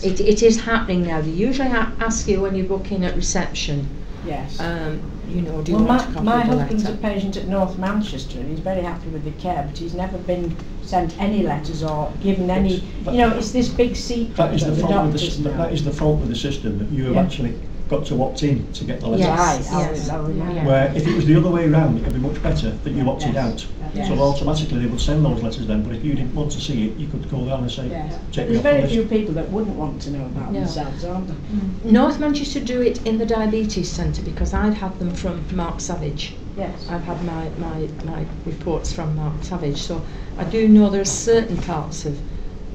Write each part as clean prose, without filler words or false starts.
Yes. It is happening now. They usually ask you when you book in at reception. Yes. You know, do you want a copy my of the husband's letter? a patient at North Manchester, and he's very happy with the care, but he's never been sent any letters or given any. You know, it's this big secret. That is the fault with doctors the know. that is the fault with the system, that you have actually got to opt in to get the letter. Yes, Yes. I remember. Yeah. Where if it was the other way around, it would be much better that you opted out. Yes. So automatically they would send those letters then, but if you didn't want to see it, you could go down and say, Yes. take me There's off the very list. few people that wouldn't want to know about No. themselves, aren't there? North Manchester do it in the diabetes centre because I've had them from Mark Savage. Yes. I've had my reports from Mark Savage, so I do know there are certain parts of.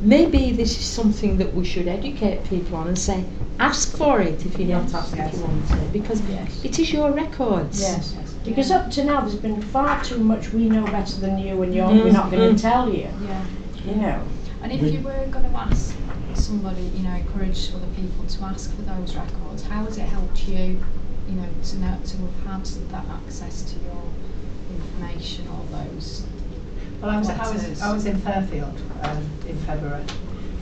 Maybe this is something that we should educate people on and say, ask for it if you're not asking if you want it, because it is your records. Yes. Because up to now there's been far too much we know better than you, and we're not going to tell you. Yeah. You know. And if you were going to ask somebody, you know, encourage other people to ask for those records, how has it helped you, you know, to have had that access to your information or those? Well, I was in Fairfield in February.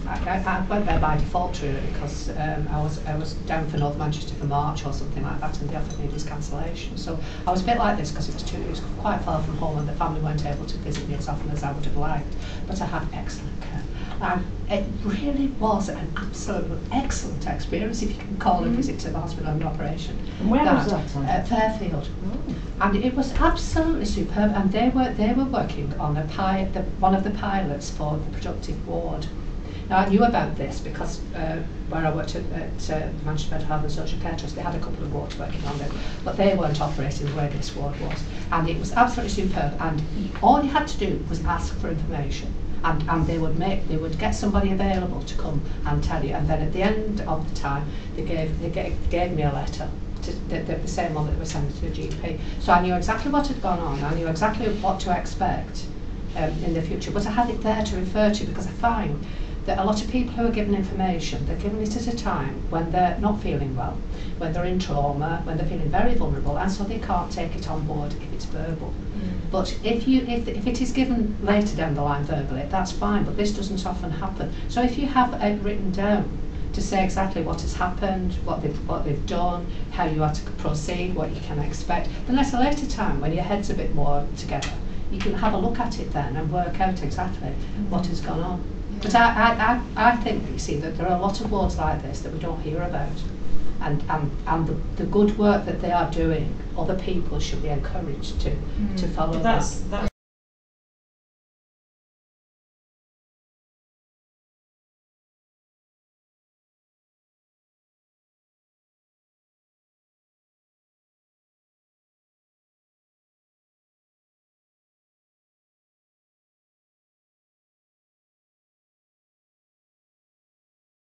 I went there by default really because I was down for North Manchester for March or something like that, and they offered me this cancellation. So I was a bit like this because it was quite far from home and the family weren't able to visit me as often as I would have liked. But I had excellent care, and it really was an absolute excellent experience, if you can call a visit to the hospital and an operation. And where was that? At Fairfield. And it was absolutely superb, and they were working on one of the pilots for the productive ward. Now I knew about this because where I worked at Manchester Mental Health and Social Care Trust, they had a couple of wards working on it, but they weren't operating the way this ward was. And it was absolutely superb, and all you had to do was ask for information, and they would get somebody available to come and tell you, and then at the end of the time they gave me a letter. The same one that was sent to the GP. So I knew exactly what had gone on, I knew exactly what to expect in the future, but I had it there to refer to because I find that a lot of people who are given information, they're given it at a time when they're not feeling well, when they're in trauma, when they're feeling very vulnerable, and so they can't take it on board if it's verbal. But if it is given later down the line verbally, that's fine, but this doesn't often happen. So if you have it written down to say exactly what has happened, what they've done, how you are to proceed, what you can expect, then at a later time when your head's a bit more together, you can have a look at it then and work out exactly what has gone on. But I think, you see, that there are a lot of wards like this that we don't hear about, and the good work that they are doing, other people should be encouraged to follow that.